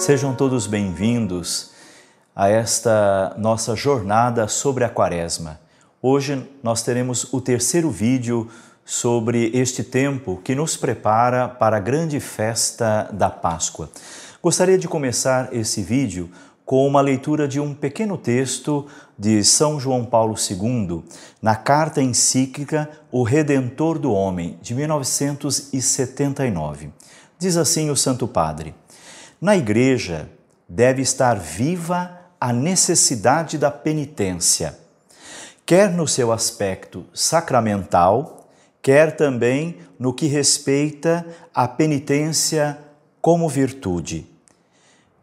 Sejam todos bem-vindos a esta nossa jornada sobre a Quaresma. Hoje nós teremos o terceiro vídeo sobre este tempo que nos prepara para a grande festa da Páscoa. Gostaria de começar esse vídeo com uma leitura de um pequeno texto de São João Paulo II, na carta encíclica O Redentor do Homem, de 1979. Diz assim o Santo Padre: na Igreja deve estar viva a necessidade da penitência, quer no seu aspecto sacramental, quer também no que respeita à penitência como virtude.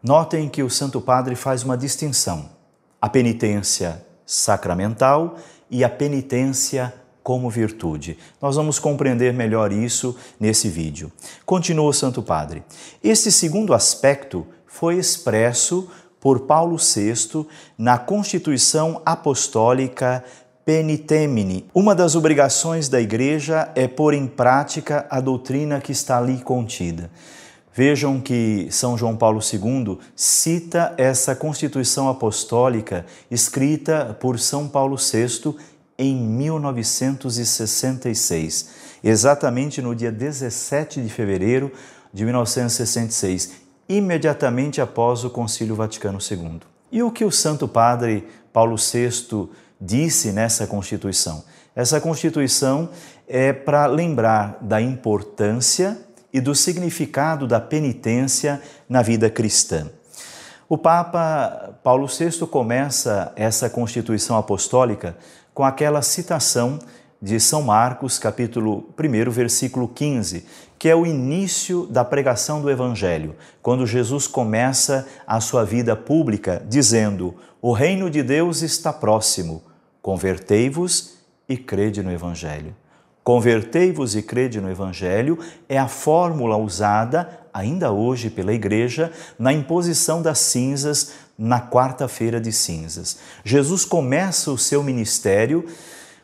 Notem que o Santo Padre faz uma distinção: a penitência sacramental e a penitência como virtude. Nós vamos compreender melhor isso nesse vídeo. Continua o Santo Padre. Este segundo aspecto foi expresso por Paulo VI na Constituição Apostólica Penitemini. Uma das obrigações da Igreja é pôr em prática a doutrina que está ali contida. Vejam que São João Paulo II cita essa Constituição Apostólica escrita por São Paulo VI em 1966, exatamente no dia 17 de fevereiro de 1966, imediatamente após o Concílio Vaticano II. E o que o Santo Padre Paulo VI disse nessa Constituição? Essa Constituição é para lembrar da importância e do significado da penitência na vida cristã. O Papa Paulo VI começa essa Constituição Apostólica com aquela citação de São Marcos, capítulo 1, versículo 15, que é o início da pregação do Evangelho, quando Jesus começa a sua vida pública dizendo: o reino de Deus está próximo, convertei-vos e crede no Evangelho. Convertei-vos e crede no Evangelho é a fórmula usada ainda hoje pela Igreja na imposição das cinzas na quarta-feira de cinzas. Jesus começa o seu ministério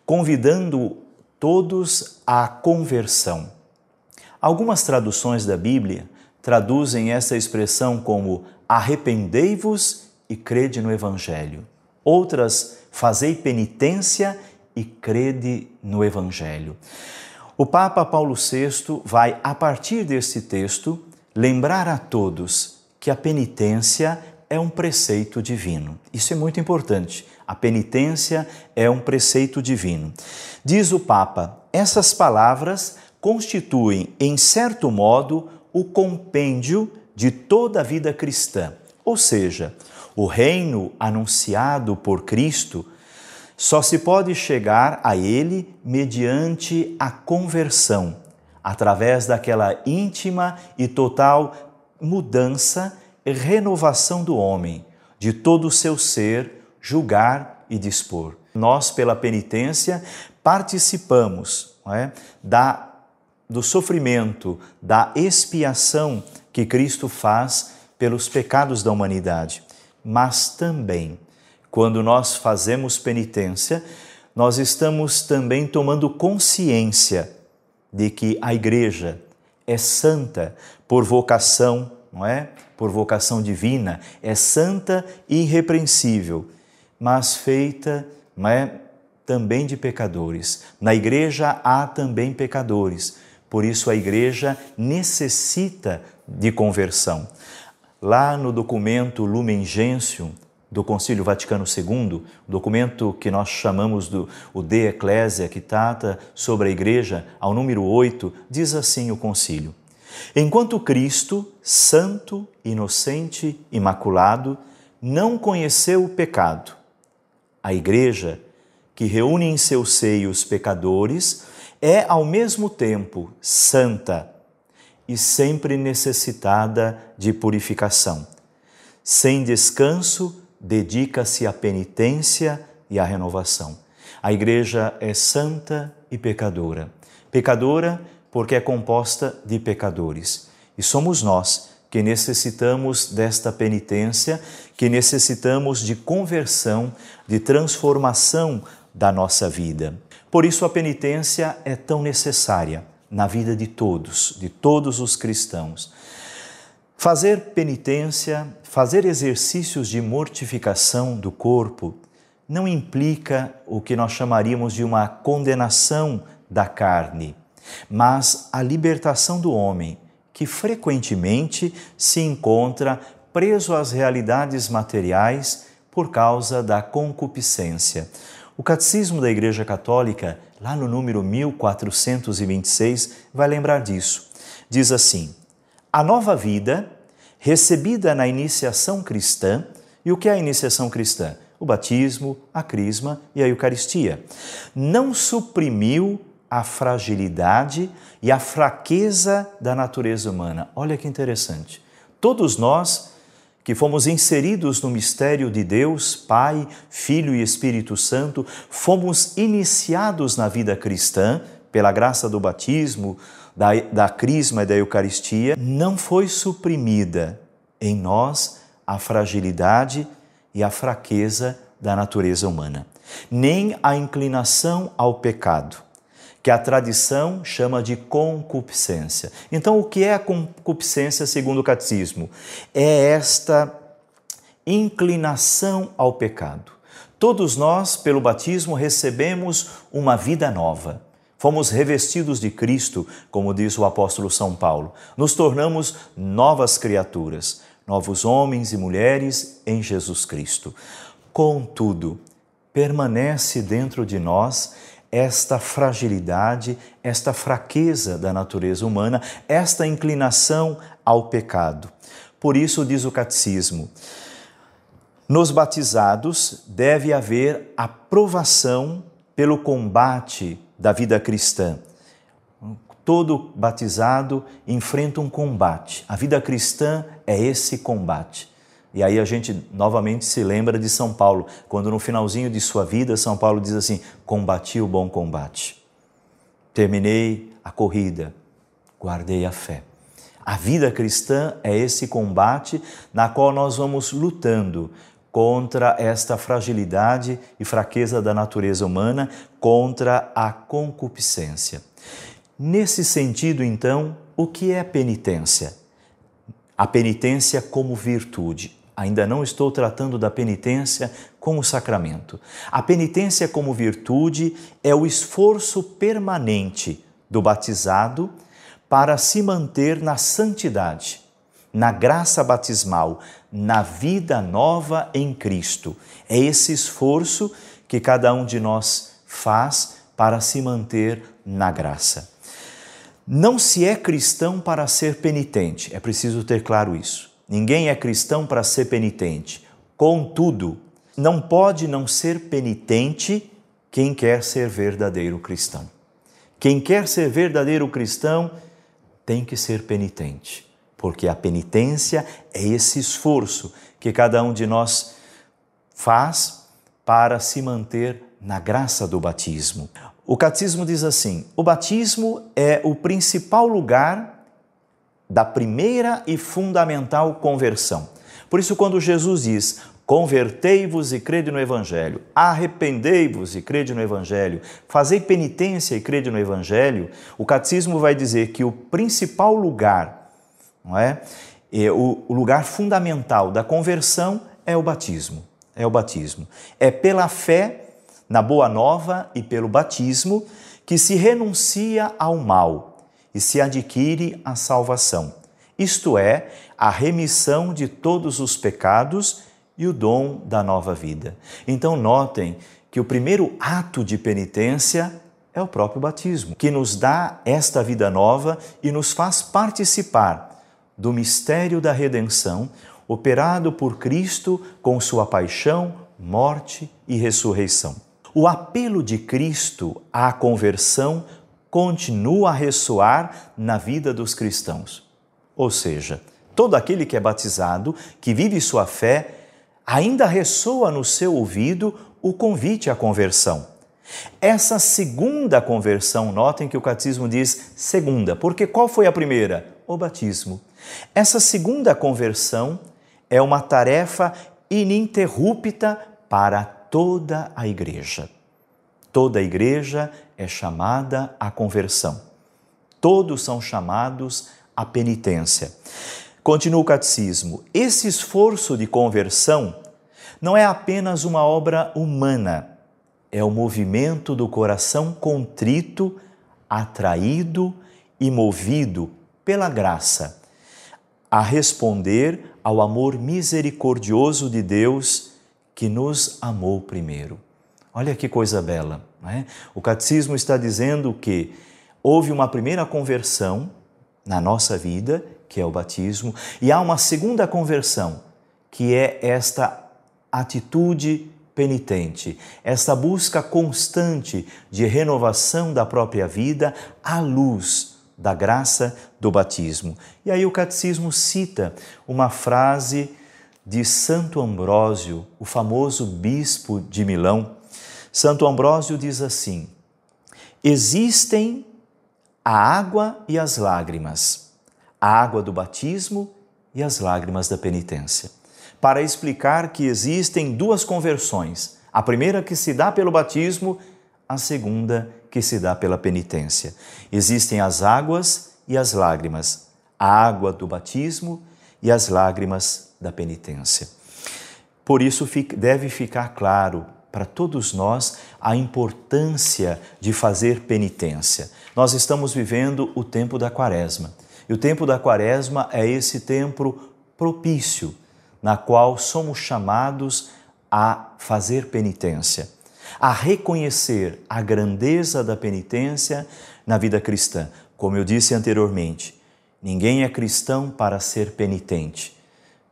convidando todos à conversão. Algumas traduções da Bíblia traduzem essa expressão como arrependei-vos e crede no Evangelho. Outras, fazei penitência e crede no Evangelho. O Papa Paulo VI vai, a partir desse texto, lembrar a todos que a penitência é um preceito divino. Isso é muito importante. A penitência é um preceito divino. Diz o Papa: essas palavras constituem, em certo modo, o compêndio de toda a vida cristã. Ou seja, o reino anunciado por Cristo só se pode chegar a ele mediante a conversão, através daquela íntima e total mudança e renovação do homem, de todo o seu ser, julgar e dispor. Nós, pela penitência, participamos, não é, do sofrimento, da expiação que Cristo faz pelos pecados da humanidade. Mas também, quando nós fazemos penitência, nós estamos também tomando consciência de que a Igreja é santa por vocação, não é? Por vocação divina, é santa e irrepreensível, mas feita, não é, também de pecadores. Na Igreja há também pecadores, por isso a Igreja necessita de conversão. Lá no documento Lumen Gentium do Concílio Vaticano II, documento que nós chamamos o De Ecclesia, que trata sobre a Igreja, ao número 8, diz assim o concílio: enquanto Cristo, santo, inocente, imaculado, não conheceu o pecado, a Igreja, que reúne em seu seio os pecadores, é ao mesmo tempo santa e sempre necessitada de purificação. Sem descanso, dedica-se à penitência e à renovação. A Igreja é santa e pecadora. Pecadora porque é composta de pecadores. E somos nós que necessitamos desta penitência, que necessitamos de conversão, de transformação da nossa vida. Por isso a penitência é tão necessária na vida de todos os cristãos. Fazer penitência, fazer exercícios de mortificação do corpo, não implica o que nós chamaríamos de uma condenação da carne, mas a libertação do homem, que frequentemente se encontra preso às realidades materiais por causa da concupiscência. O Catecismo da Igreja Católica, lá no número 1426, vai lembrar disso. Diz assim: a nova vida, recebida na iniciação cristã, e o que é a iniciação cristã? O batismo, a crisma e a Eucaristia, não suprimiu a fragilidade e a fraqueza da natureza humana. Olha que interessante. Todos nós que fomos inseridos no mistério de Deus, Pai, Filho e Espírito Santo, fomos iniciados na vida cristã pela graça do batismo, da crisma e da Eucaristia, não foi suprimida em nós a fragilidade e a fraqueza da natureza humana, nem a inclinação ao pecado, que a tradição chama de concupiscência. Então, o que é a concupiscência segundo o Catecismo? É esta inclinação ao pecado. Todos nós, pelo batismo, recebemos uma vida nova. Fomos revestidos de Cristo, como diz o apóstolo São Paulo. Nos tornamos novas criaturas, novos homens e mulheres em Jesus Cristo. Contudo, permanece dentro de nós esta fragilidade, esta fraqueza da natureza humana, esta inclinação ao pecado. Por isso, diz o Catecismo, nos batizados deve haver aprovação pelo combate da vida cristã. Todo batizado enfrenta um combate. A vida cristã é esse combate. E aí a gente novamente se lembra de São Paulo, quando no finalzinho de sua vida, São Paulo diz assim: combati o bom combate, terminei a corrida, guardei a fé. A vida cristã é esse combate na qual nós vamos lutando contra esta fragilidade e fraqueza da natureza humana, contra a concupiscência. Nesse sentido, então, o que é penitência? A penitência como virtude. Ainda não estou tratando da penitência como sacramento. A penitência como virtude é o esforço permanente do batizado para se manter na santidade, na graça batismal, na vida nova em Cristo. É esse esforço que cada um de nós faz para se manter na graça. Não se é cristão para ser penitente, é preciso ter claro isso. Ninguém é cristão para ser penitente. Contudo, não pode não ser penitente quem quer ser verdadeiro cristão. Quem quer ser verdadeiro cristão tem que ser penitente, porque a penitência é esse esforço que cada um de nós faz para se manter na graça do batismo. O Catecismo diz assim: o batismo é o principal lugar da primeira e fundamental conversão. Por isso, quando Jesus diz: convertei-vos e crede no Evangelho, arrependei-vos e crede no Evangelho, fazei penitência e crede no Evangelho, o Catecismo vai dizer que o principal lugar, não é? O lugar fundamental da conversão é o batismo. É o batismo. É pela fé na Boa Nova e pelo batismo que se renuncia ao mal e se adquire a salvação, isto é, a remissão de todos os pecados e o dom da nova vida. Então notem que o primeiro ato de penitência é o próprio batismo, que nos dá esta vida nova e nos faz participar do mistério da redenção operado por Cristo com sua paixão, morte e ressurreição. O apelo de Cristo à conversão continua a ressoar na vida dos cristãos. Ou seja, todo aquele que é batizado, que vive sua fé, ainda ressoa no seu ouvido o convite à conversão. Essa segunda conversão, notem que o Catecismo diz segunda, porque qual foi a primeira? O batismo. Essa segunda conversão é uma tarefa ininterrupta para toda a Igreja. Toda a Igreja é chamada à conversão. Todos são chamados à penitência. Continua o catecismo. Esse esforço de conversão não é apenas uma obra humana, é o movimento do coração contrito, atraído e movido pela graça, a responder ao amor misericordioso de Deus que nos amou primeiro. Olha que coisa bela, não é? O catecismo está dizendo que houve uma primeira conversão na nossa vida, que é o batismo, e há uma segunda conversão, que é esta atitude penitente, esta busca constante de renovação da própria vida à luz da graça do batismo. E aí o catecismo cita uma frase de Santo Ambrósio, o famoso bispo de Milão. Santo Ambrósio diz assim: existem a água e as lágrimas, a água do batismo e as lágrimas da penitência, para explicar que existem duas conversões, a primeira que se dá pelo batismo, a segunda que se dá pela penitência. Existem as águas e as lágrimas, a água do batismo e as lágrimas da penitência. Por isso deve ficar claro para todos nós a importância de fazer penitência. Nós estamos vivendo o tempo da Quaresma. E o tempo da Quaresma é esse tempo propício, na qual somos chamados a fazer penitência, a reconhecer a grandeza da penitência na vida cristã. Como eu disse anteriormente, ninguém é cristão para ser penitente,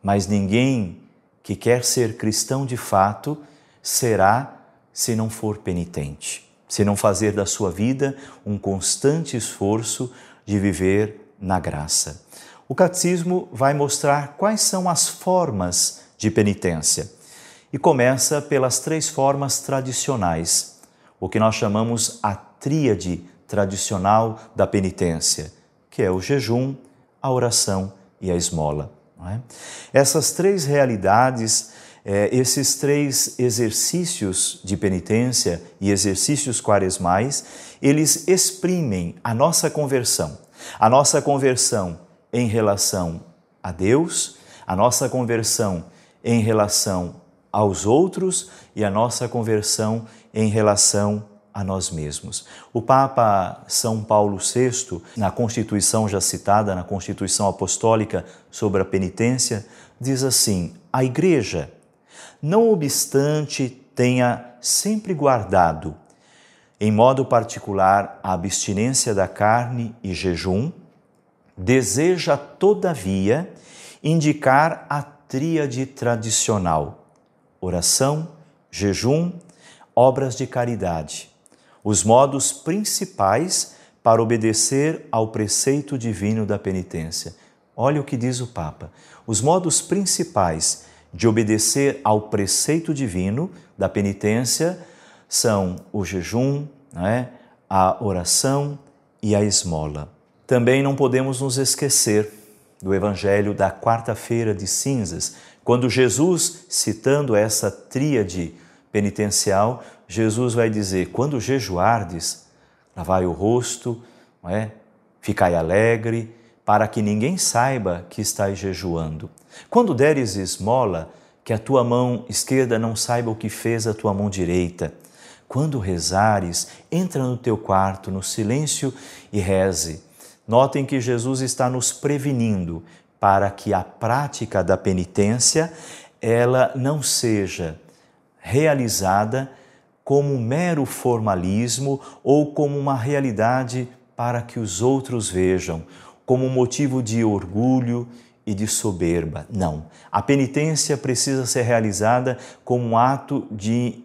mas ninguém que quer ser cristão de fato será se não for penitente, se não fazer da sua vida um constante esforço de viver na graça. O catecismo vai mostrar quais são as formas de penitência e começa pelas 3 formas tradicionais, o que nós chamamos a tríade tradicional da penitência, que é o jejum, a oração e a esmola. Não é? Essas 3 realidades, esses 3 exercícios de penitência e exercícios quaresmais, eles exprimem a nossa conversão em relação a Deus, a nossa conversão em relação aos outros e a nossa conversão em relação a nós mesmos. O Papa São Paulo VI, na Constituição já citada, na Constituição Apostólica sobre a penitência, diz assim: a Igreja, não obstante tenha sempre guardado, em modo particular, a abstinência da carne e jejum, deseja, todavia, indicar a tríade tradicional: oração, jejum, obras de caridade, os modos principais para obedecer ao preceito divino da penitência. Olha o que diz o Papa: os modos principais de obedecer ao preceito divino da penitência são o jejum, a oração e a esmola. Também não podemos nos esquecer do Evangelho da quarta-feira de cinzas, quando Jesus, citando essa tríade penitencial, Jesus vai dizer: quando jejuardes, lavai o rosto, ficai alegre, para que ninguém saiba que estais jejuando. Quando deres esmola, que a tua mão esquerda não saiba o que fez a tua mão direita. Quando rezares, entra no teu quarto, no silêncio, e reze. Notem que Jesus está nos prevenindo para que a prática da penitência ela não seja realizada como um mero formalismo ou como uma realidade para que os outros vejam, como um motivo de orgulho e de soberba. Não. A penitência precisa ser realizada como um ato de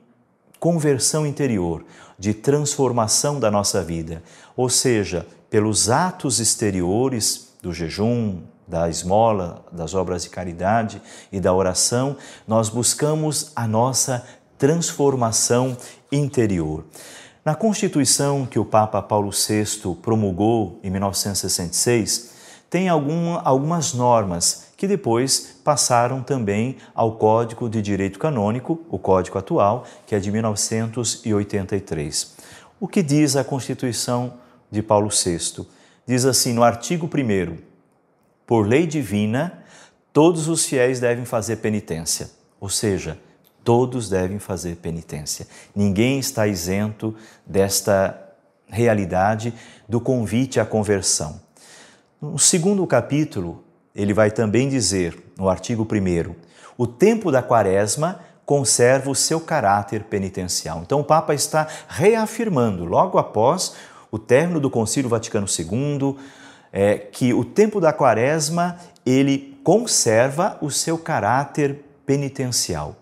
conversão interior, de transformação da nossa vida. Ou seja, pelos atos exteriores do jejum, da esmola, das obras de caridade e da oração, nós buscamos a nossa transformação interior. Na Constituição que o Papa Paulo VI promulgou em 1966, tem algumas normas que depois passaram também ao Código de Direito Canônico, o Código atual, que é de 1983. O que diz a Constituição de Paulo VI? Diz assim, no artigo 1º, por lei divina, todos os fiéis devem fazer penitência. Ou seja, todos devem fazer penitência. Ninguém está isento desta realidade do convite à conversão. No segundo capítulo, ele vai também dizer, no artigo 1º, o tempo da quaresma conserva o seu caráter penitencial. Então o Papa está reafirmando, logo após o término do Concílio Vaticano II, que o tempo da quaresma ele conserva o seu caráter penitencial.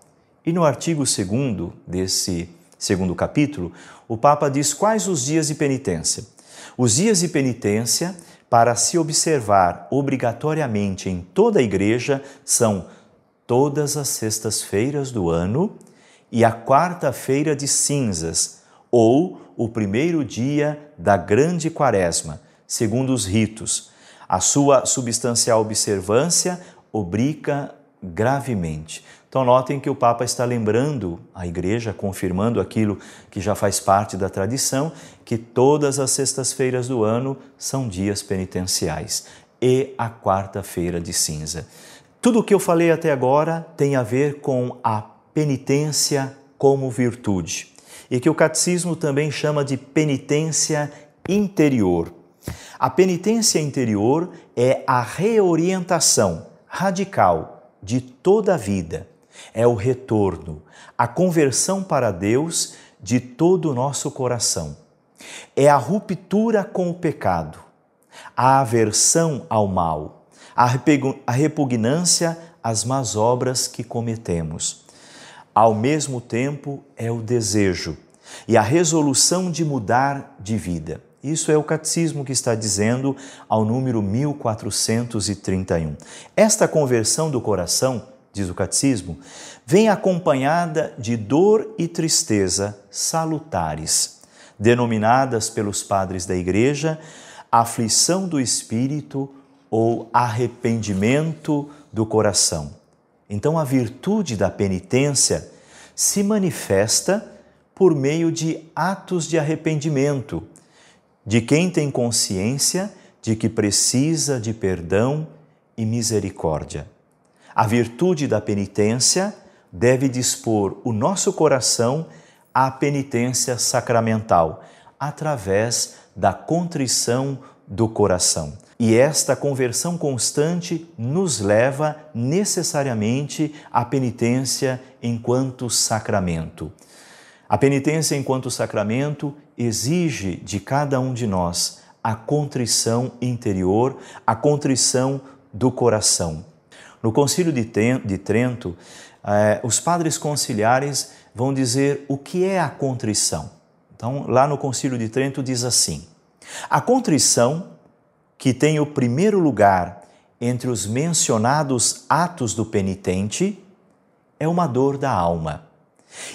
E no artigo 2º desse segundo capítulo, o Papa diz quais os dias de penitência. Os dias de penitência, para se observar obrigatoriamente em toda a Igreja, são todas as sextas-feiras do ano e a quarta-feira de cinzas, ou o primeiro dia da grande quaresma, segundo os ritos. A sua substancial observância obriga gravemente. Então notem que o Papa está lembrando a Igreja, confirmando aquilo que já faz parte da tradição, que todas as sextas-feiras do ano são dias penitenciais e a quarta-feira de cinza. Tudo o que eu falei até agora tem a ver com a penitência como virtude e que o Catecismo também chama de penitência interior. A penitência interior é a reorientação radical de toda a vida. É o retorno, a conversão para Deus de todo o nosso coração. É a ruptura com o pecado, a aversão ao mal, a repugnância às más obras que cometemos. Ao mesmo tempo, é o desejo e a resolução de mudar de vida. Isso é o Catecismo que está dizendo ao número 1431. Esta conversão do coração, diz o Catecismo, vem acompanhada de dor e tristeza salutares, denominadas pelos padres da Igreja aflição do espírito ou arrependimento do coração. Então, a virtude da penitência se manifesta por meio de atos de arrependimento, de quem tem consciência de que precisa de perdão e misericórdia. A virtude da penitência deve dispor o nosso coração à penitência sacramental, através da contrição do coração. E esta conversão constante nos leva necessariamente à penitência enquanto sacramento. A penitência enquanto sacramento exige de cada um de nós a contrição interior, a contrição do coração. No Concílio de Trento, os padres conciliares vão dizer o que é a contrição. Então, lá no Concílio de Trento diz assim: a contrição, que tem o primeiro lugar entre os mencionados atos do penitente, é uma dor da alma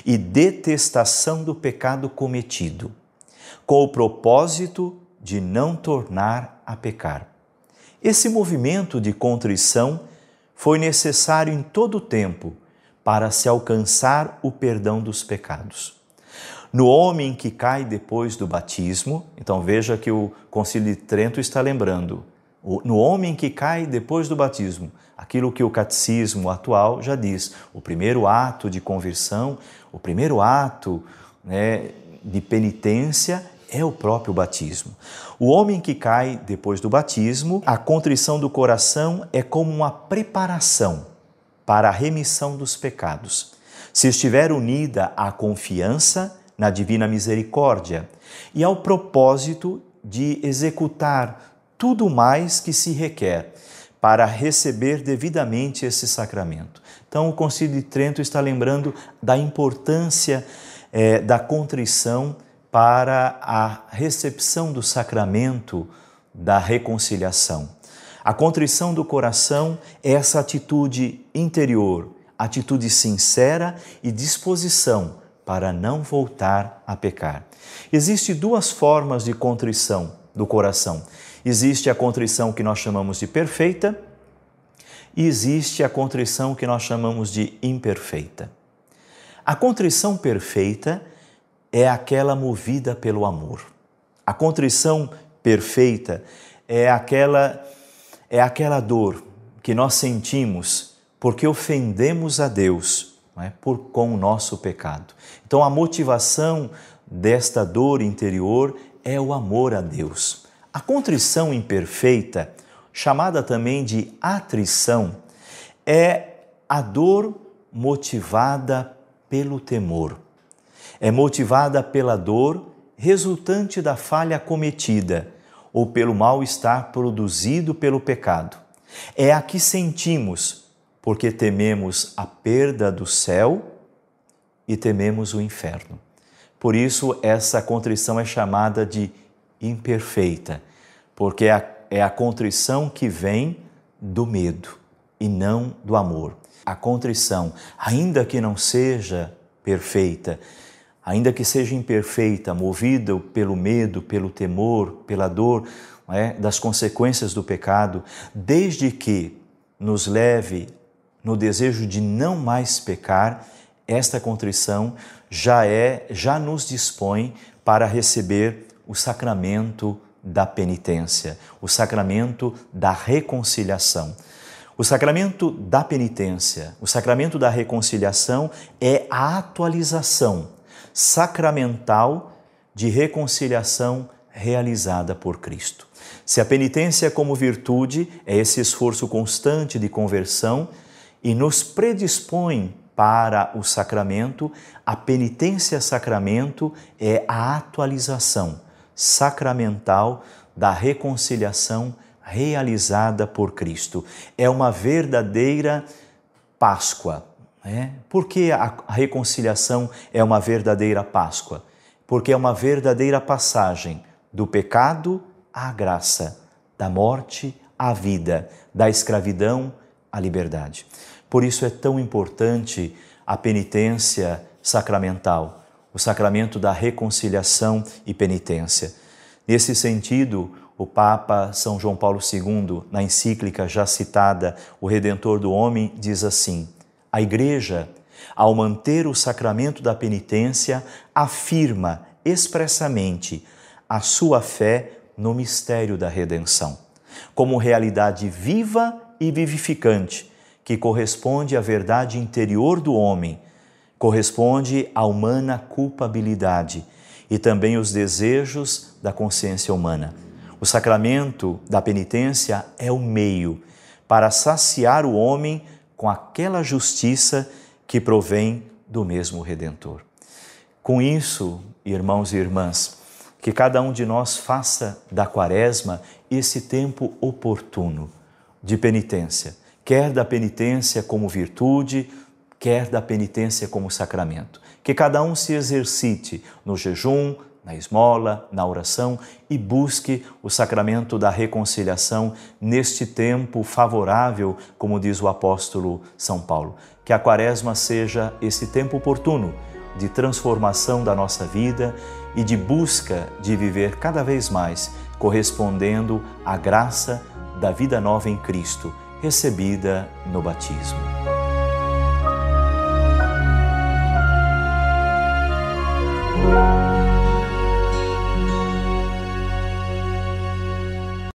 e detestação do pecado cometido, com o propósito de não tornar a pecar. Esse movimento de contrição foi necessário em todo o tempo para se alcançar o perdão dos pecados. No homem que cai depois do batismo, então veja que o Concílio de Trento está lembrando, no homem que cai depois do batismo, aquilo que o catecismo atual já diz, o primeiro ato de conversão, o primeiro ato de penitência é o próprio batismo. O homem que cai depois do batismo, a contrição do coração é como uma preparação para a remissão dos pecados. Se estiver unida à confiança na divina misericórdia e ao propósito de executar tudo mais que se requer para receber devidamente esse sacramento. Então, o Concílio de Trento está lembrando da importância da contrição para a recepção do sacramento da reconciliação. A contrição do coração é essa atitude interior, atitude sincera e disposição para não voltar a pecar. Existem duas formas de contrição do coração. Existe a contrição que nós chamamos de perfeita e existe a contrição que nós chamamos de imperfeita. A contrição perfeita é aquela movida pelo amor. A contrição perfeita é aquela é aquela dor que nós sentimos porque ofendemos a Deus, não é? Com o nosso pecado. Então, a motivação desta dor interior é o amor a Deus. A contrição imperfeita, chamada também de atrição, é a dor motivada pelo temor. É motivada pela dor resultante da falha cometida ou pelo mal-estar produzido pelo pecado. É a que sentimos porque tememos a perda do céu e tememos o inferno. Por isso, essa contrição é chamada de imperfeita, porque é a contrição que vem do medo e não do amor. A contrição, ainda que não seja perfeita, ainda que seja imperfeita, movida pelo medo, pelo temor, pela dor, das consequências do pecado, desde que nos leve no desejo de não mais pecar, esta contrição já nos dispõe para receber o sacramento da penitência, o sacramento da reconciliação. O sacramento da penitência, o sacramento da reconciliação é a atualização sacramental de reconciliação realizada por Cristo. Se a penitência como virtude é esse esforço constante de conversão e nos predispõe para o sacramento, a penitência sacramento é a atualização sacramental da reconciliação realizada por Cristo. É uma verdadeira Páscoa. Por que a reconciliação é uma verdadeira Páscoa? Porque é uma verdadeira passagem do pecado à graça, da morte à vida, da escravidão à liberdade. Por isso é tão importante a penitência sacramental, o sacramento da reconciliação e penitência. Nesse sentido, o Papa São João Paulo II, na encíclica já citada, O Redentor do Homem, diz assim: a Igreja, ao manter o sacramento da penitência, afirma expressamente a sua fé no mistério da redenção, como realidade viva e vivificante, que corresponde à verdade interior do homem, corresponde à humana culpabilidade e também os desejos da consciência humana. O sacramento da penitência é o meio para saciar o homem com aquela justiça que provém do mesmo Redentor. Com isso, irmãos e irmãs, que cada um de nós faça da Quaresma esse tempo oportuno de penitência, quer da penitência como virtude, quer da penitência como sacramento. Que cada um se exercite no jejum, na esmola, na oração e busque o sacramento da reconciliação neste tempo favorável, como diz o apóstolo São Paulo. Que a Quaresma seja esse tempo oportuno de transformação da nossa vida e de busca de viver cada vez mais correspondendo à graça da vida nova em Cristo, recebida no batismo.